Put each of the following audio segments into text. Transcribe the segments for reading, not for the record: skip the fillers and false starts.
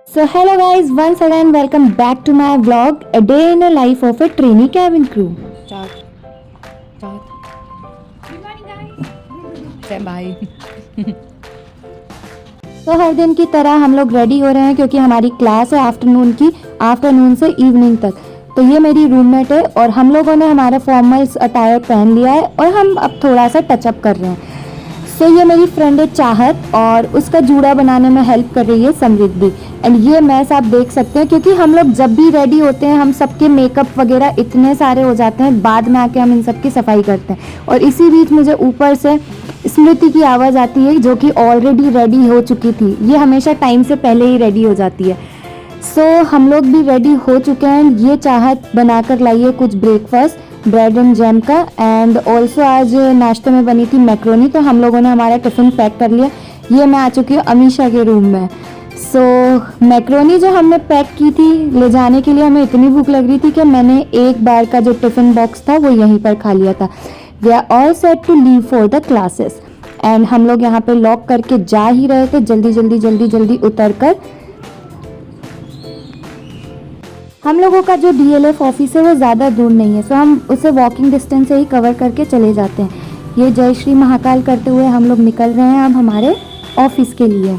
So hello guys, once again welcome back to my vlog, a day in the life of a trainee cabin crew. Start. Good morning guys. Say bye. तो हर दिन की तरह हम लोग ready हो रहे हैं क्योंकि हमारी क्लास है आफ्टरनून से इवनिंग तक। तो ये मेरी रूममेट है और हम लोगों ने हमारा फॉर्मल्स अटायर पहन लिया है और हम अब थोड़ा सा टचअप कर रहे हैं। सो ये मेरी फ्रेंड है चाहत और उसका जूड़ा बनाने में हेल्प कर रही है समृद्धि। एंड ये मैस आप देख सकते हैं क्योंकि हम लोग जब भी रेडी होते हैं हम सबके मेकअप वगैरह इतने सारे हो जाते हैं, बाद में आके हम इन सब की सफाई करते हैं। और इसी बीच मुझे ऊपर से स्मृति की आवाज़ आती है जो कि ऑलरेडी रेडी हो चुकी थी। ये हमेशा टाइम से पहले ही रेडी हो जाती है। सो हम लोग भी रेडी हो चुके हैं। ये चाहत बनाकर लाई है कुछ ब्रेकफास्ट, ब्रेड एंड जैम का। एंड ऑल्सो आज नाश्ते में बनी थी मैक्रोनी, तो हम लोगों ने हमारा टिफ़िन पैक कर लिया। ये मैं आ चुकी हूँ अमीशा के रूम में। सो मैक्रोनी जो हमने पैक की थी ले जाने के लिए, हमें इतनी भूख लग रही थी कि मैंने एक बार का जो टिफ़िन बॉक्स था वो यहीं पर खा लिया था। We are all set to leave for the classes and हम लोग यहाँ पे लॉक करके जा ही रहे थे, जल्दी उतर कर। हम लोगों का जो डीएलएफ ऑफिस है वो ज़्यादा दूर नहीं है, सो हम उसे वॉकिंग डिस्टेंस से ही कवर करके चले जाते हैं। ये जय श्री महाकाल करते हुए हम लोग निकल रहे हैं अब हमारे ऑफिस के लिए।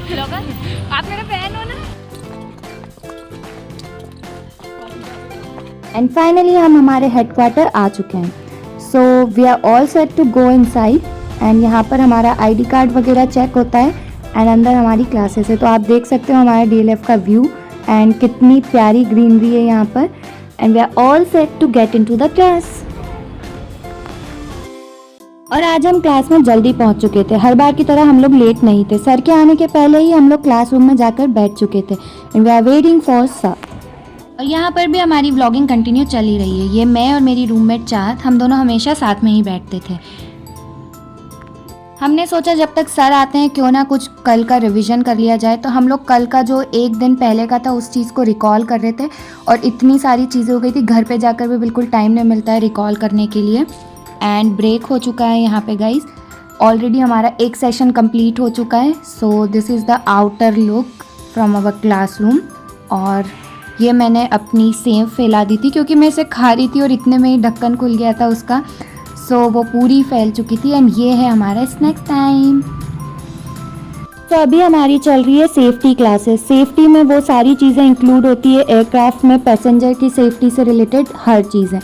ब्लॉगर आप मेरा फैन हो ना। एंड फाइनली हम हमारे हेडक्वार्टर आ चुके हैं। So we are all set to go inside and यहाँ पर हमारा आईडी कार्ड वगैरह चेक होता है एंड अंदर हमारी क्लासेस है। तो आप देख सकते हो हमारे डीएलएफ का व्यू एंड कितनी प्यारी ग्रीनरी है यहाँ पर। And we are all set to get into the class. और आज हम क्लास में जल्दी पहुँच चुके थे, हर बार की तरह हम लोग लेट नहीं थे। सर के आने के पहले ही हम लोग क्लासरूम में जाकर बैठ चुके थे and we are waiting for sir. और यहाँ पर भी हमारी व्लॉगिंग कंटिन्यू चल ही रही है। ये मैं और मेरी रूममेट चाहत, हम दोनों हमेशा साथ में ही बैठते थे। हमने सोचा जब तक सर आते हैं क्यों ना कुछ कल का रिवीजन कर लिया जाए। तो हम लोग कल का जो एक दिन पहले का था उस चीज़ को रिकॉल कर रहे थे और इतनी सारी चीज़ें हो गई थी, घर पे जाकर भी बिल्कुल टाइम नहीं मिलता है रिकॉल करने के लिए। एंड ब्रेक हो चुका है यहाँ पे गाइज, ऑलरेडी हमारा एक सेशन कंप्लीट हो चुका है। So this is the outer look from our classroom. और ये मैंने अपनी सेव फैला दी थी क्योंकि मैं इसे खा रही थी और इतने में ही ढक्कन खुल गया था उसका। सो वो पूरी फैल चुकी थी। एंड ये है हमारा स्नैक्स टाइम। तो अभी हमारी चल रही है सेफ्टी क्लासेस। सेफ्टी में वो सारी चीज़ें इंक्लूड होती है, एयरक्राफ्ट में पैसेंजर की सेफ्टी से रिलेटेड हर चीज़ें।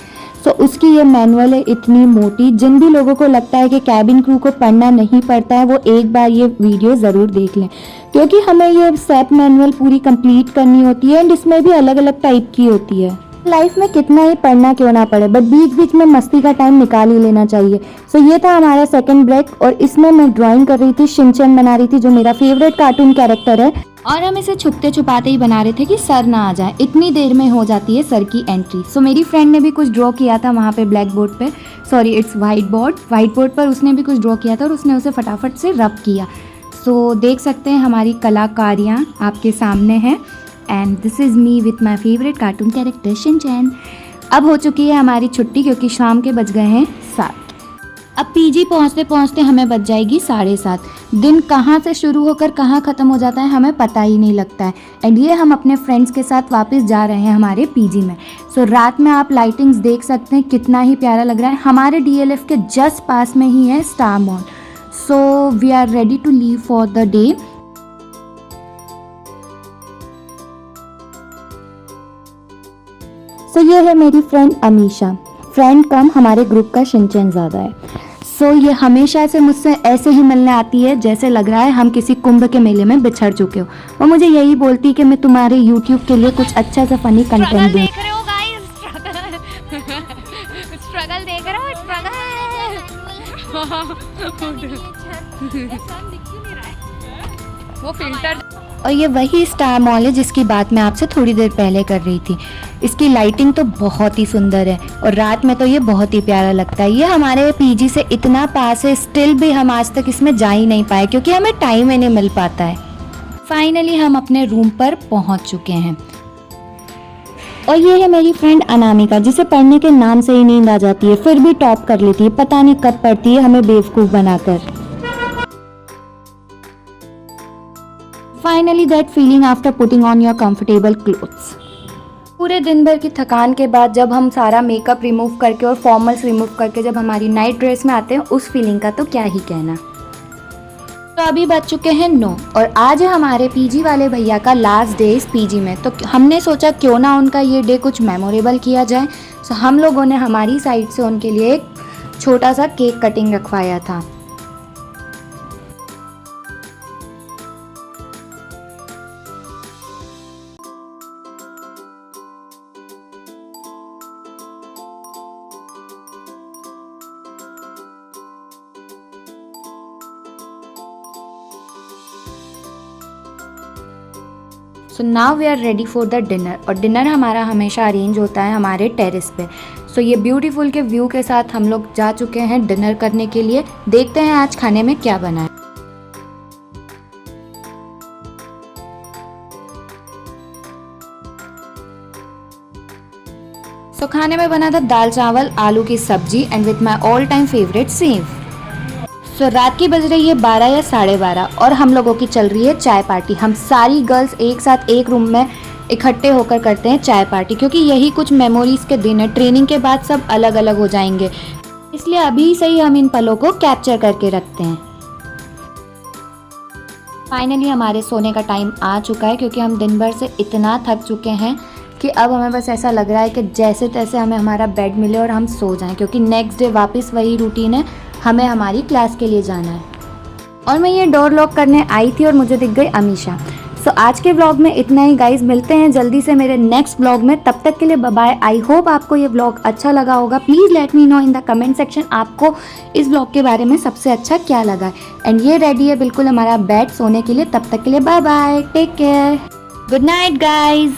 सो उसकी ये मैनुअल है इतनी मोटी, जिन भी लोगों को लगता है कि कैबिन क्रू को पढ़ना नहीं पड़ता है वो एक बार ये वीडियो ज़रूर देख लें क्योंकि हमें ये सेट मैनुअल पूरी कंप्लीट करनी होती है एंड इसमें भी अलग अलग टाइप की होती है। लाइफ में कितना ही पढ़ना क्यों ना पड़े, बट बीच बीच में मस्ती का टाइम निकाल ही लेना चाहिए। सो ये था हमारा सेकंड ब्रेक और इसमें मैं ड्राइंग कर रही थी, शिनचैन बना रही थी जो मेरा फेवरेट कार्टून कैरेक्टर है। और हम इसे छुपते छुपाते ही बना रहे थे कि सर ना आ जाए, इतनी देर में हो जाती है सर की एंट्री। सो मेरी फ्रेंड ने भी कुछ ड्रॉ किया था वहाँ पे ब्लैक बोर्ड पे, सॉरी इट्स वाइट बोर्ड पर उसने भी कुछ ड्रॉ किया था और उसने उसे फटाफट से रब किया। सो देख सकते हैं हमारी कलाकारियाँ आपके सामने हैं। And this is me with my favourite cartoon character Shinchan. अब हो चुकी है हमारी छुट्टी क्योंकि शाम के बज गए हैं 7। अब पीजी पहुंचते पहुंचते हमें बज जाएगी 7:30। दिन कहां से शुरू होकर कहां ख़त्म हो जाता है हमें पता ही नहीं लगता है। एंड ये हम अपने फ्रेंड्स के साथ वापस जा रहे हैं हमारे पीजी में। सो रात में आप लाइटिंग्स देख सकते हैं कितना ही प्यारा लग रहा है। हमारे डीएलएफ के जस्ट पास में ही है star mall. So we are ready to leave for the day. So ये है मेरी फ्रेंड अमीशा, फ्रेंड कम हमारे ग्रुप का शिनचैन ज़्यादा है। सो ये हमेशा से मुझसे ऐसे ही मिलने आती है जैसे लग रहा है हम किसी कुंभ के मेले में बिछड़ चुके हो। वो मुझे यही बोलती है कि मैं तुम्हारे यूट्यूब के लिए कुछ अच्छा सा फनी कंटेंट दूँ। देख रहे हो गाइस, स्ट्रगल देख रहे हो, वो फिल्टर। और ये वही स्टार मॉल है जिसकी बात मैं आपसे थोड़ी देर पहले कर रही थी। इसकी लाइटिंग तो बहुत ही सुंदर है और रात में तो ये बहुत ही प्यारा लगता है। ये हमारे पीजी से इतना पास है, स्टिल भी हम आज तक इसमें जा ही नहीं पाए क्योंकि हमें टाइम ही नहीं मिल पाता है। फाइनली हम अपने रूम पर पहुंच चुके हैं। और ये है मेरी फ्रेंड अनामिका, जिसे पढ़ने के नाम से ही नींद आ जाती है, फिर भी टॉप कर लेती है, पता नहीं कब पढ़ती है हमें बेवकूफ़ बनाकर। Finally that feeling after putting on your comfortable clothes. पूरे दिन भर की थकान के बाद जब हम सारा मेकअप रिमूव करके और फॉर्मल्स रिमूव करके जब हमारी नाइट ड्रेस में आते हैं, उस फीलिंग का तो क्या ही कहना। तो अभी बज चुके हैं 9 और आज है हमारे पीजी वाले भैया का लास्ट डे इस पीजी में। तो हमने सोचा क्यों ना उनका ये डे कुछ मेमोरेबल किया जाए। तो हम लोगों ने हमारी साइड से उनके लिए एक छोटा सा केक कटिंग रखवाया था। So now we are ready for the dinner. और डिनर हमारा हमेशा अरेंज होता है हमारे टेरेस पे। सो ये ब्यूटीफुल के व्यू के साथ हम लोग जा चुके हैं डिनर करने के लिए। देखते हैं आज खाने में क्या बना है। सो खाने में बना था दाल चावल, आलू की सब्जी and with my all time favourite sev. So रात की बज रही है 12 या 12:30 और हम लोगों की चल रही है चाय पार्टी। हम सारी गर्ल्स एक साथ एक रूम में इकट्ठे होकर करते हैं चाय पार्टी, क्योंकि यही कुछ मेमोरीज के दिन है। ट्रेनिंग के बाद सब अलग अलग हो जाएंगे, इसलिए अभी से ही हम इन पलों को कैप्चर करके रखते हैं। फाइनली हमारे सोने का टाइम आ चुका है, क्योंकि हम दिन भर से इतना थक चुके हैं कि अब हमें बस ऐसा लग रहा है कि जैसे तैसे हमें हमारा बेड मिले और हम सो जाएं, क्योंकि नेक्स्ट डे वापस वही रूटीन है, हमें हमारी क्लास के लिए जाना है। और मैं ये डोर लॉक करने आई थी और मुझे दिख गई अमीशा। सो आज के व्लॉग में इतना ही गाइज, मिलते हैं जल्दी से मेरे नेक्स्ट व्लॉग में। तब तक के लिए बाय बाय। आई होप आपको ये व्लॉग अच्छा लगा होगा। Please let me know in the comment section आपको इस व्लॉग के बारे में सबसे अच्छा क्या लगा। एंड ये रेडी है बिल्कुल हमारा बेड सोने के लिए। तब तक के लिए bye bye, take care, good night guys.